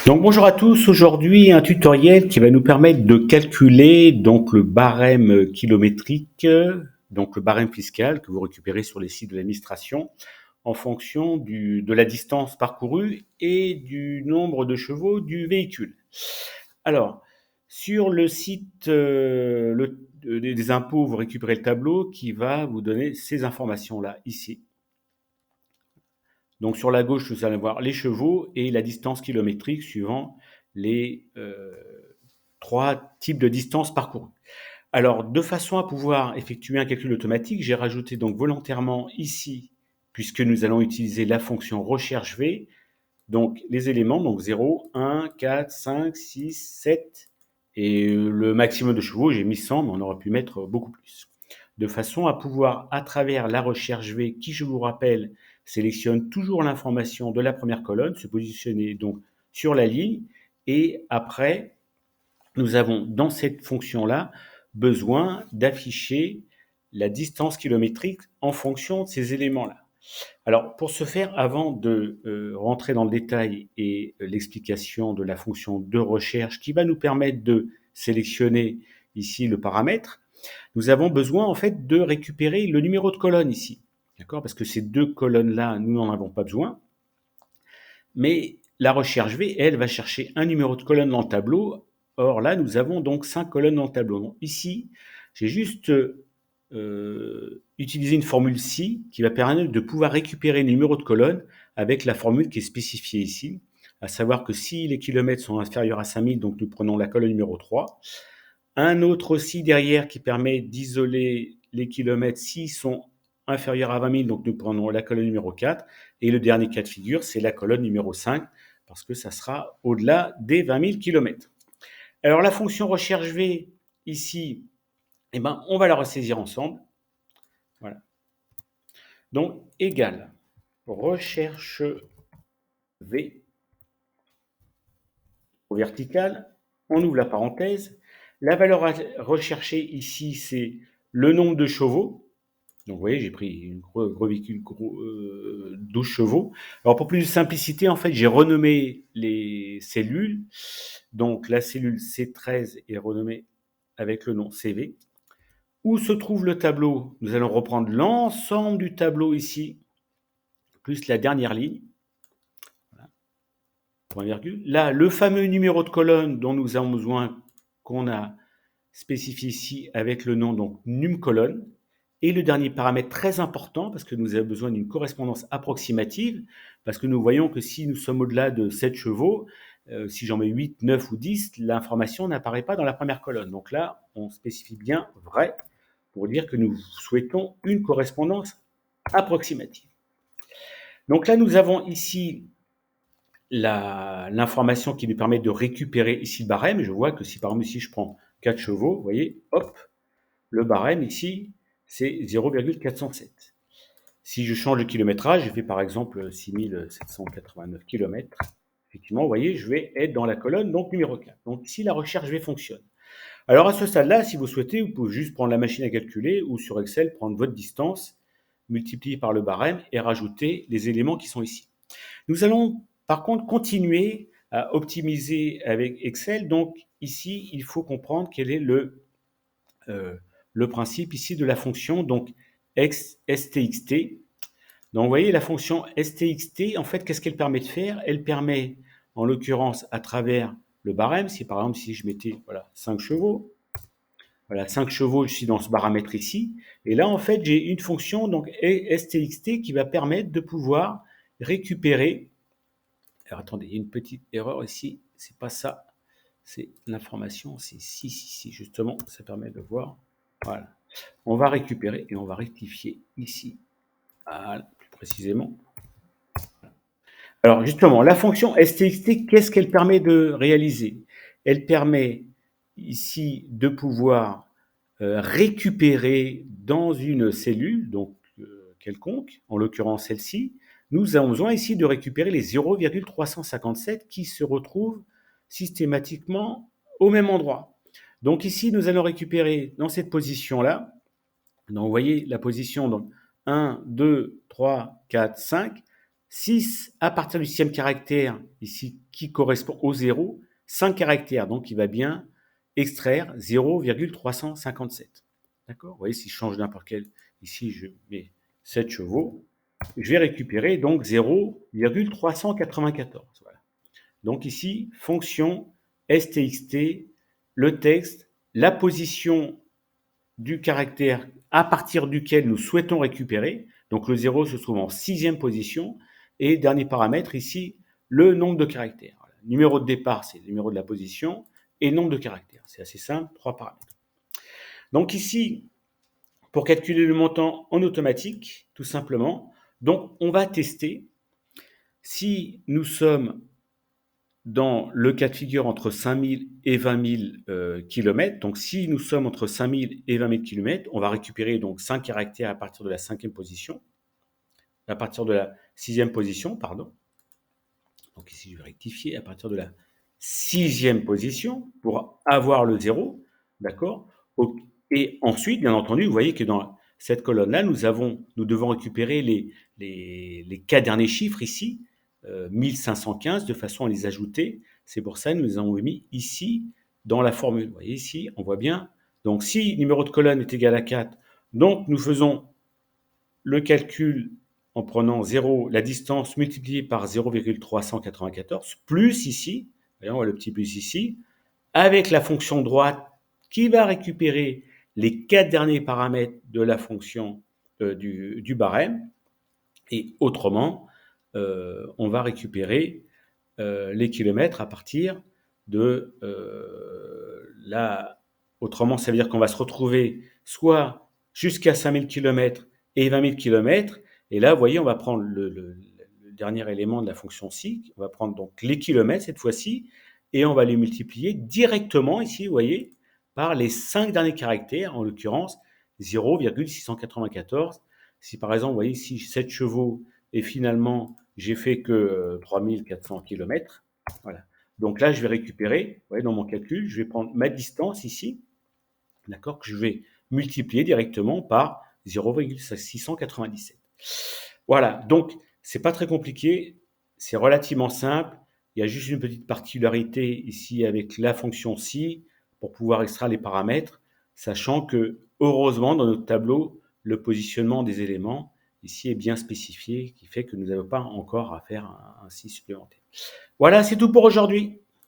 Donc bonjour à tous, aujourd'hui un tutoriel qui va nous permettre de calculer donc le barème kilométrique, donc le barème fiscal que vous récupérez sur les sites de l'administration en fonction de la distance parcourue et du nombre de chevaux du véhicule. Alors, sur le site des impôts, vous récupérez le tableau qui va vous donner ces informations-là ici. Donc sur la gauche, vous allez voir les chevaux et la distance kilométrique suivant les trois types de distances parcourues. Alors, de façon à pouvoir effectuer un calcul automatique, j'ai rajouté donc volontairement ici, puisque nous allons utiliser la fonction recherche V, donc les éléments, donc 0, 1, 4, 5, 6, 7, et le maximum de chevaux, j'ai mis 100, mais on aurait pu mettre beaucoup plus. De façon à pouvoir, à travers la recherche V, qui je vous rappelle, sélectionne toujours l'information de la première colonne, se positionner donc sur la ligne, et après, nous avons dans cette fonction-là besoin d'afficher la distance kilométrique en fonction de ces éléments-là. Alors, pour ce faire, avant de rentrer dans le détail et l'explication de la fonction de recherche qui va nous permettre de sélectionner ici le paramètre, nous avons besoin en fait de récupérer le numéro de colonne ici. D'accord? Parce que ces deux colonnes-là, nous n'en avons pas besoin. Mais la recherche V, elle, va chercher un numéro de colonne dans le tableau. Or là, nous avons donc 5 colonnes dans le tableau. Donc, ici, j'ai juste utilisé une formule ci qui va permettre de pouvoir récupérer le numéro de colonne avec la formule qui est spécifiée ici, à savoir que si les kilomètres sont inférieurs à 5000, donc nous prenons la colonne numéro 3. Un autre aussi derrière qui permet d'isoler les kilomètres s'ils sont inférieurs à 20 000, donc nous prenons la colonne numéro 4. Et le dernier cas de figure, c'est la colonne numéro 5, parce que ça sera au-delà des 20 000 kilomètres. Alors la fonction recherche V, ici, eh ben, on va la ressaisir ensemble. Voilà. Donc, égale recherche V au vertical, on ouvre la parenthèse. La valeur recherchée ici, c'est le nombre de chevaux. Donc vous voyez, j'ai pris un gros véhicule, 12 chevaux. Alors pour plus de simplicité, en fait, j'ai renommé les cellules. Donc la cellule C13 est renommée avec le nom CV. Où se trouve le tableau? Nous allons reprendre l'ensemble du tableau ici, plus la dernière ligne. Voilà. Point virgule. Là, le fameux numéro de colonne dont nous avons besoin, qu'on a spécifié ici avec le nom donc num colonne. Et le dernier paramètre très important, parce que nous avons besoin d'une correspondance approximative, parce que nous voyons que si nous sommes au-delà de 7 chevaux, si j'en mets 8, 9 ou 10, l'information n'apparaît pas dans la première colonne. Donc là, on spécifie bien vrai pour dire que nous souhaitons une correspondance approximative. Donc là, nous avons ici l'information qui nous permet de récupérer ici le barème. Je vois que si par exemple ici je prends 4 chevaux, vous voyez, hop, le barème ici, c'est 0,407. Si je change de kilométrage, je fais par exemple 6789 km, effectivement, vous voyez, je vais être dans la colonne donc numéro 4. Donc ici, la recherche V fonctionne. Alors à ce stade-là, si vous souhaitez, vous pouvez juste prendre la machine à calculer ou sur Excel, prendre votre distance, multiplier par le barème et rajouter les éléments qui sont ici. Nous allons par contre continuer à optimiser avec Excel. Donc ici, il faut comprendre quel est le principe ici de la fonction donc stxt. Donc vous voyez la fonction stxt, en fait, qu'est-ce qu'elle permet de faire? Elle permet, en l'occurrence, à travers le barème, si par exemple, si je mettais voilà, 5 chevaux, voilà, 5 chevaux, je suis dans ce paramètre ici, et là, en fait, j'ai une fonction, donc stxt, qui va permettre de pouvoir récupérer. Alors attendez, il y a une petite erreur ici, c'est pas ça, c'est l'information, c'est si, justement, ça permet de voir. Voilà. On va récupérer et on va rectifier ici, voilà, plus précisément. Alors justement, la fonction stxt, qu'est-ce qu'elle permet de réaliser? Elle permet ici de pouvoir récupérer dans une cellule, donc quelconque, en l'occurrence celle-ci, nous avons besoin ici de récupérer les 0,357 qui se retrouvent systématiquement au même endroit. Donc ici, nous allons récupérer dans cette position-là, donc vous voyez la position donc 1, 2, 3, 4, 5, 6 à partir du 6e caractère, ici, qui correspond au 0, 5 caractères, donc il va bien extraire 0,357. D'accord? Vous voyez, si je change n'importe quel, ici je mets 7 chevaux, je vais récupérer donc 0,394. Voilà. Donc ici, fonction STXT, le texte, la position du caractère à partir duquel nous souhaitons récupérer. Donc le 0 se trouve en 6e position. Et dernier paramètre ici, le nombre de caractères. Voilà. Numéro de départ, c'est le numéro de la position. Et nombre de caractères. C'est assez simple, 3 paramètres. Donc ici, pour calculer le montant en automatique, tout simplement, donc on va tester si nous sommes dans le cas de figure entre 5000 et 20 000 km. Donc, si nous sommes entre 5000 et 20 000 km, on va récupérer donc 5 caractères à partir de la 5e position, à partir de la 6e position, pardon. Donc ici, je vais rectifier à partir de la 6e position pour avoir le 0, d'accord? Et ensuite, bien entendu, vous voyez que dans cette colonne-là, nous devons récupérer les 4 derniers chiffres ici, 1515, de façon à les ajouter. C'est pour ça que nous les avons mis ici dans la formule. Vous voyez ici, on voit bien. Donc, si numéro de colonne est égal à 4, donc nous faisons le calcul en prenant 0, la distance multipliée par 0,394, plus ici, voyez, on voit le petit plus ici, avec la fonction droite qui va récupérer les 4 derniers paramètres de la fonction du barème. Et autrement, on va récupérer les kilomètres à partir de Autrement, ça veut dire qu'on va se retrouver soit jusqu'à 5000 km et 20 000 km. Et là, vous voyez, on va prendre le dernier élément de la fonction ci. On va prendre donc les kilomètres cette fois-ci. Et on va les multiplier directement ici, vous voyez, par les 5 derniers caractères, en l'occurrence 0,694. Si par exemple, vous voyez ici 7 chevaux et finalement j'ai fait que 3400 km, voilà. Donc là, je vais récupérer, vous voyez, dans mon calcul, je vais prendre ma distance ici, d'accord, que je vais multiplier directement par 0,697. Voilà, donc c'est pas très compliqué, c'est relativement simple. Il y a juste une petite particularité ici avec la fonction ci pour pouvoir extraire les paramètres, sachant que heureusement dans notre tableau, le positionnement des éléments ici est bien spécifié, qui fait que nous n'avons pas encore à faire un ci supplémentaire. Voilà, c'est tout pour aujourd'hui.